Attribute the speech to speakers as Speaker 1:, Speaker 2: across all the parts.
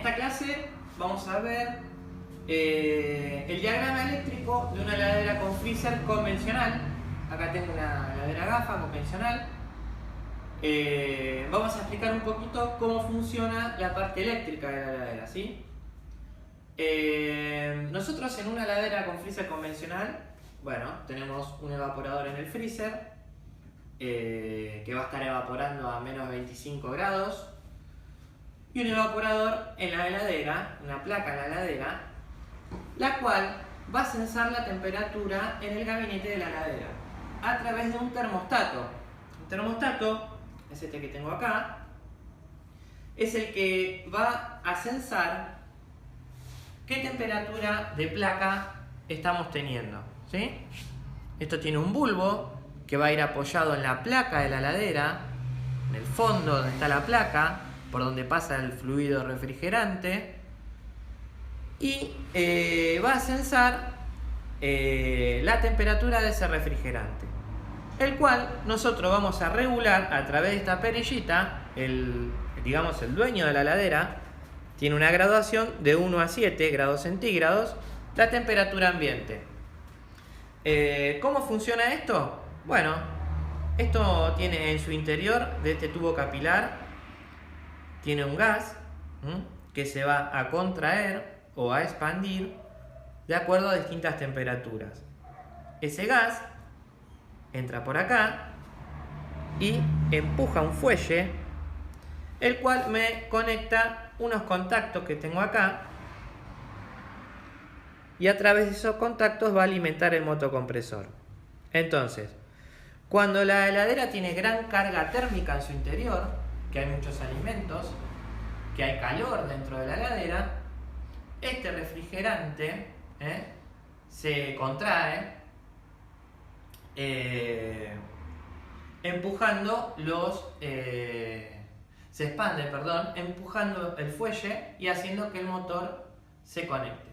Speaker 1: esta clase vamos a ver el diagrama eléctrico de una heladera con freezer convencional. Acá tengo una heladera GAFA convencional. Vamos a explicar un poquito cómo funciona la parte eléctrica de la heladera, ¿sí? Nosotros en una heladera con freezer convencional, bueno, tenemos un evaporador en el freezer que va a estar evaporando a menos 25 grados y un evaporador en la heladera, una placa en la heladera, la cual va a censar la temperatura en el gabinete de la heladera a través de un termostato. Un termostato es este que tengo acá, es el que va a censar qué temperatura de placa estamos teniendo, ¿sí? Esto tiene un bulbo que va a ir apoyado en la placa de la heladera, en el fondo donde está la placa, por donde pasa el fluido refrigerante, y va a censar la temperatura de ese refrigerante, el cual nosotros vamos a regular a través de esta perillita. Digamos, el dueño de la heladera tiene una graduación de 1 a 7 grados centígrados, la temperatura ambiente. ¿Cómo funciona esto? Bueno, esto tiene en su interior de este tubo capilar, tiene un gas que se va a contraer o a expandir de acuerdo a distintas temperaturas. Ese gas entra por acá y empuja un fuelle, el cual me conecta unos contactos que tengo acá, y a través de esos contactos va a alimentar el motocompresor. Entonces, cuando la heladera tiene gran carga térmica en su interior, que hay muchos alimentos, que hay calor dentro de la heladera, este refrigerante se contrae, se expande, empujando el fuelle y haciendo que el motor se conecte.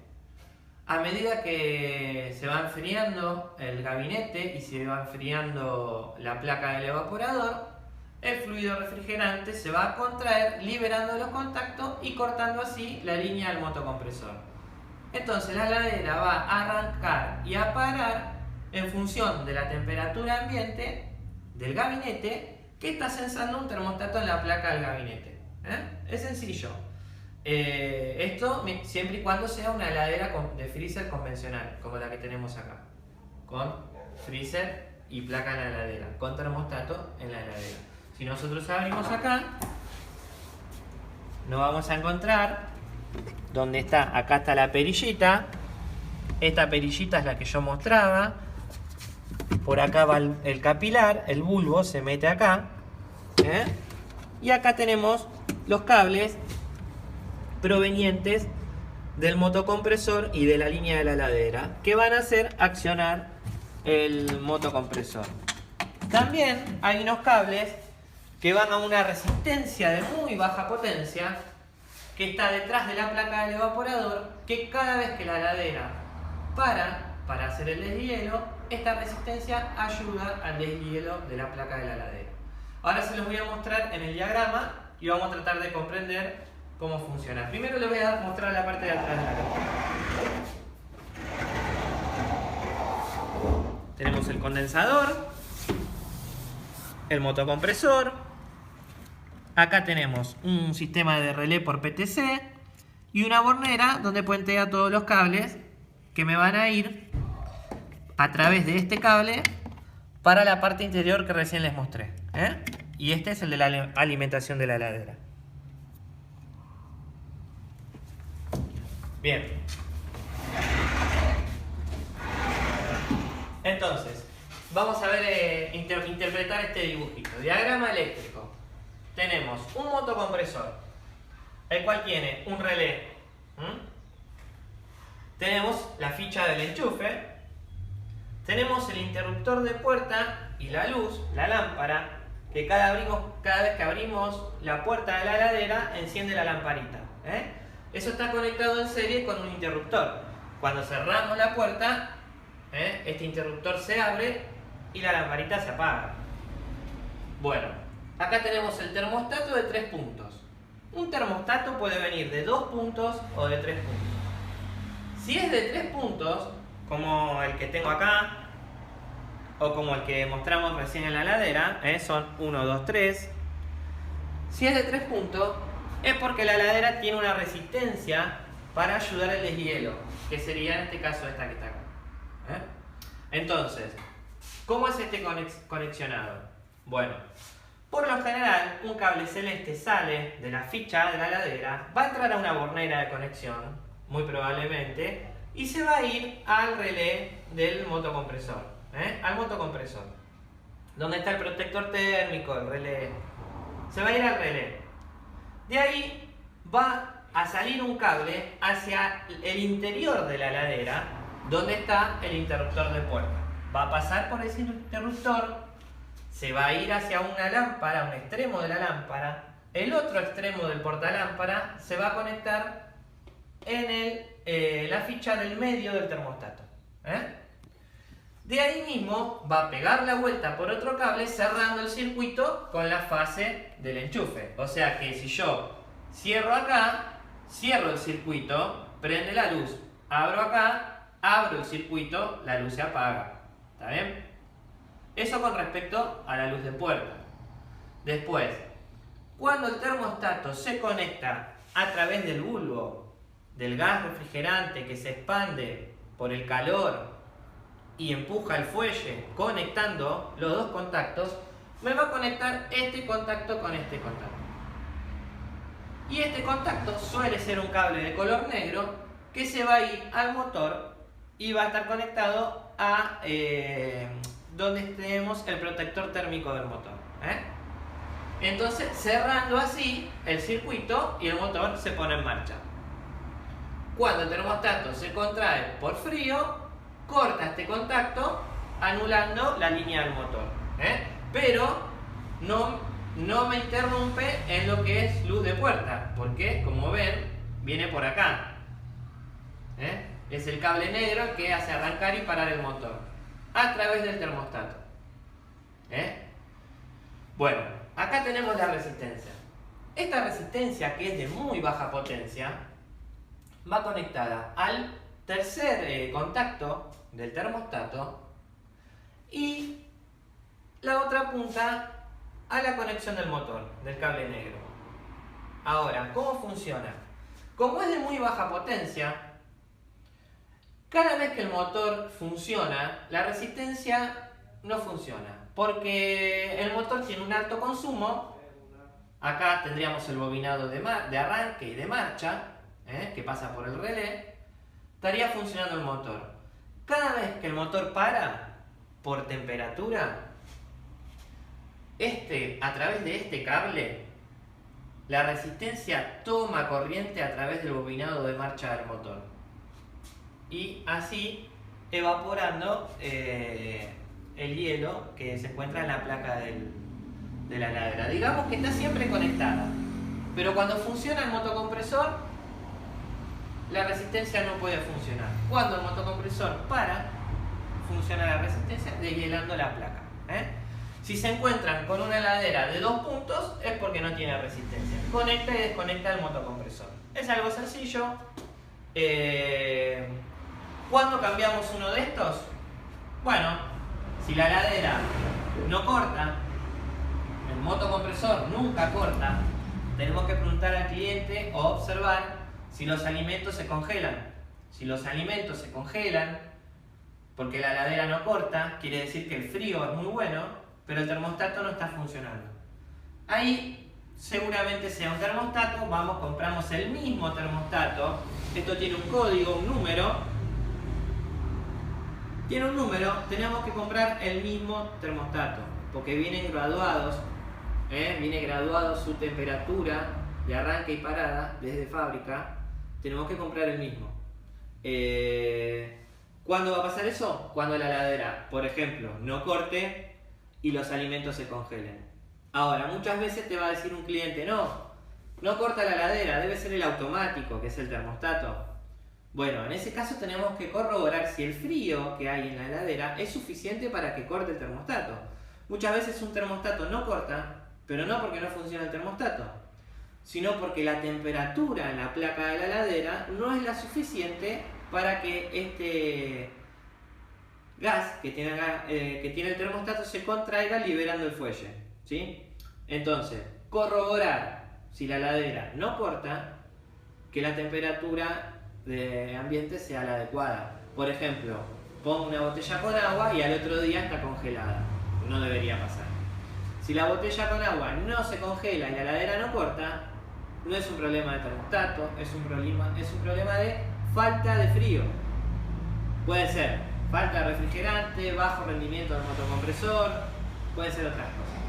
Speaker 1: A medida que se va enfriando el gabinete y se va enfriando la placa del evaporador, el fluido refrigerante se va a contraer, liberando los contactos y cortando así la línea del motocompresor. Entonces la heladera va a arrancar y a parar en función de la temperatura ambiente del gabinete que está censando un termostato en la placa del gabinete. Es sencillo. Esto siempre y cuando sea una heladera de freezer convencional, como la que tenemos acá, con freezer y placa en la heladera, con termostato en la heladera. Si nosotros abrimos acá, nos vamos a encontrar donde está, acá está la perillita. Esta perillita es la que yo mostraba. Por acá va el capilar, el bulbo se mete acá, y acá tenemos los cables provenientes del motocompresor y de la línea de la heladera, que van a hacer accionar el motocompresor. También hay unos cables que van a una resistencia de muy baja potencia que está detrás de la placa del evaporador, que cada vez que la heladera para hacer el deshielo, esta resistencia ayuda al deshielo de la placa de la heladera. Ahora se los voy a mostrar en el diagrama y vamos a tratar de comprender cómo funciona. Primero les voy a mostrar la parte de atrás de la heladera. Tenemos el condensador, el motocompresor. Acá tenemos un sistema de relé por PTC y una bornera donde puentea todos los cables que me van a ir a través de este cable para la parte interior que recién les mostré. Y este es el de la alimentación de la heladera. Bien. Entonces, vamos a ver, interpretar este dibujito. Diagrama eléctrico. Tenemos un motocompresor, el cual tiene un relé. Tenemos la ficha del enchufe. Tenemos el interruptor de puerta y la luz, la lámpara, que cada vez que abrimos la puerta de la heladera, enciende la lamparita. Eso está conectado en serie con un interruptor. Cuando cerramos la puerta, este interruptor se abre y la lamparita se apaga. Bueno, acá tenemos el termostato de 3 puntos. Un termostato puede venir de 2 puntos o de 3 puntos. Si es de 3 puntos, como el que tengo acá, o como el que mostramos recién en la heladera, son 1, 2, 3. Si es de 3 puntos, es porque la heladera tiene una resistencia para ayudar al deshielo, que sería en este caso esta que está acá. Entonces, ¿cómo es este conexionado? Bueno, por lo general, un cable celeste sale de la ficha de la heladera, va a entrar a una bornera de conexión, muy probablemente, y se va a ir al relé del motocompresor. Al motocompresor, donde está el protector térmico, el relé. Se va a ir al relé. De ahí va a salir un cable hacia el interior de la heladera, donde está el interruptor de puerta. Va a pasar por ese interruptor, se va a ir hacia una lámpara, un extremo de la lámpara. El otro extremo del portalámpara se va a conectar en la ficha del medio del termostato. De ahí mismo va a pegar la vuelta por otro cable cerrando el circuito con la fase del enchufe. O sea que si yo cierro acá, cierro el circuito, prende la luz. Abro acá, abro el circuito, la luz se apaga. ¿Está bien? Eso con respecto a la luz de puerta. Después, cuando el termostato se conecta a través del bulbo del gas refrigerante que se expande por el calor y empuja el fuelle conectando los dos contactos, me va a conectar este contacto con este contacto. Y este contacto suele ser un cable de color negro que se va a ir al motor y va a estar conectado a donde tenemos el protector térmico del motor. Entonces, cerrando así el circuito y el motor se pone en marcha. Cuando el termostato se contrae por frío, corta este contacto, anulando la línea del motor. Pero no me interrumpe en lo que es luz de puerta, porque, como ven, viene por acá. Es el cable negro que hace arrancar y parar el motor a través del termostato. Bueno, acá tenemos la resistencia. Esta resistencia, que es de muy baja potencia, va conectada al tercer contacto del termostato y la otra punta a la conexión del motor, del cable negro. Ahora, ¿cómo funciona? Como es de muy baja potencia, cada vez que el motor funciona, la resistencia no funciona, porque el motor tiene un alto consumo. Acá tendríamos el bobinado de arranque y de marcha, que pasa por el relé. Estaría funcionando el motor. Cada vez que el motor para por temperatura, a través de este cable, la resistencia toma corriente a través del bobinado de marcha del motor. Y así evaporando el hielo que se encuentra en la placa de la heladera. Digamos que está siempre conectada, pero cuando funciona el motocompresor, la resistencia no puede funcionar. Cuando el motocompresor para, funciona la resistencia deshielando la placa. Si se encuentran con una heladera de 2 puntos, es porque no tiene resistencia. Conecta y desconecta el motocompresor. Es algo sencillo. ¿Cuándo cambiamos uno de estos? Bueno, si la heladera no corta, el motocompresor nunca corta, tenemos que preguntar al cliente o observar si los alimentos se congelan. Si los alimentos se congelan porque la heladera no corta, quiere decir que el frío es muy bueno, pero el termostato no está funcionando. Ahí seguramente sea un termostato, compramos el mismo termostato. Esto tiene un código, un número. Tiene un número, tenemos que comprar el mismo termostato, porque vienen graduados, viene graduado su temperatura de arranque y parada desde fábrica. Tenemos que comprar el mismo. ¿Cuándo va a pasar eso? Cuando la heladera, por ejemplo, no corte y los alimentos se congelen. Ahora, muchas veces te va a decir un cliente, no corta la heladera, debe ser el automático, que es el termostato. Bueno, en ese caso tenemos que corroborar si el frío que hay en la heladera es suficiente para que corte el termostato. Muchas veces un termostato no corta, pero no porque no funciona el termostato, sino porque la temperatura en la placa de la heladera no es la suficiente para que este gas que tiene el termostato se contraiga liberando el fuelle, ¿sí? Entonces, corroborar si la heladera no corta, que la temperatura de ambiente sea la adecuada. Por ejemplo, pongo una botella con agua y al otro día está congelada. No debería pasar. Si la botella con agua no se congela y la heladera no corta, no es un problema de termostato, es un problema de falta de frío. Puede ser falta de refrigerante, bajo rendimiento del motocompresor, pueden ser otras cosas.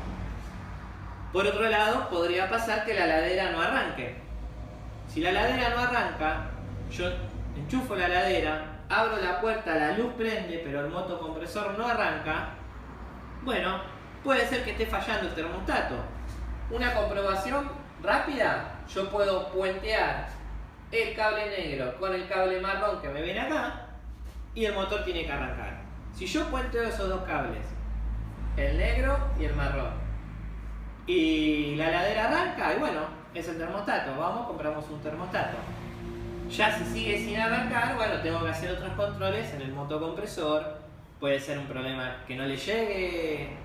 Speaker 1: Por otro lado, podría pasar que la heladera no arranque. Si la heladera no arranca, yo enchufo la heladera, abro la puerta, la luz prende, pero el motocompresor no arranca. Bueno, puede ser que esté fallando el termostato. Una comprobación rápida, yo puedo puentear el cable negro con el cable marrón que me viene acá y el motor tiene que arrancar. Si yo puenteo esos dos cables, el negro y el marrón, y la heladera arranca, y bueno, es el termostato, vamos, compramos un termostato. Ya si sigue sin arrancar, bueno, tengo que hacer otros controles en el motocompresor. Puede ser un problema que no le llegue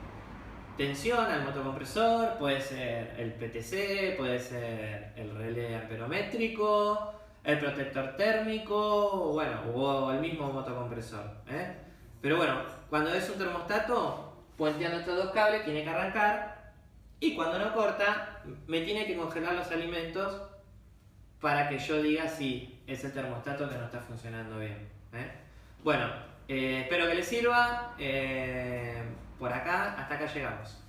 Speaker 1: tensión al motocompresor, puede ser el PTC, puede ser el relé amperométrico, el protector térmico, bueno, o el mismo motocompresor, ¿eh? Pero bueno, cuando es un termostato, puenteando estos dos cables, tiene que arrancar, y cuando no corta, me tiene que congelar los alimentos para que yo diga si es el termostato que no está funcionando bien, ¿eh? Bueno, espero que les sirva. Por acá, hasta acá llegamos.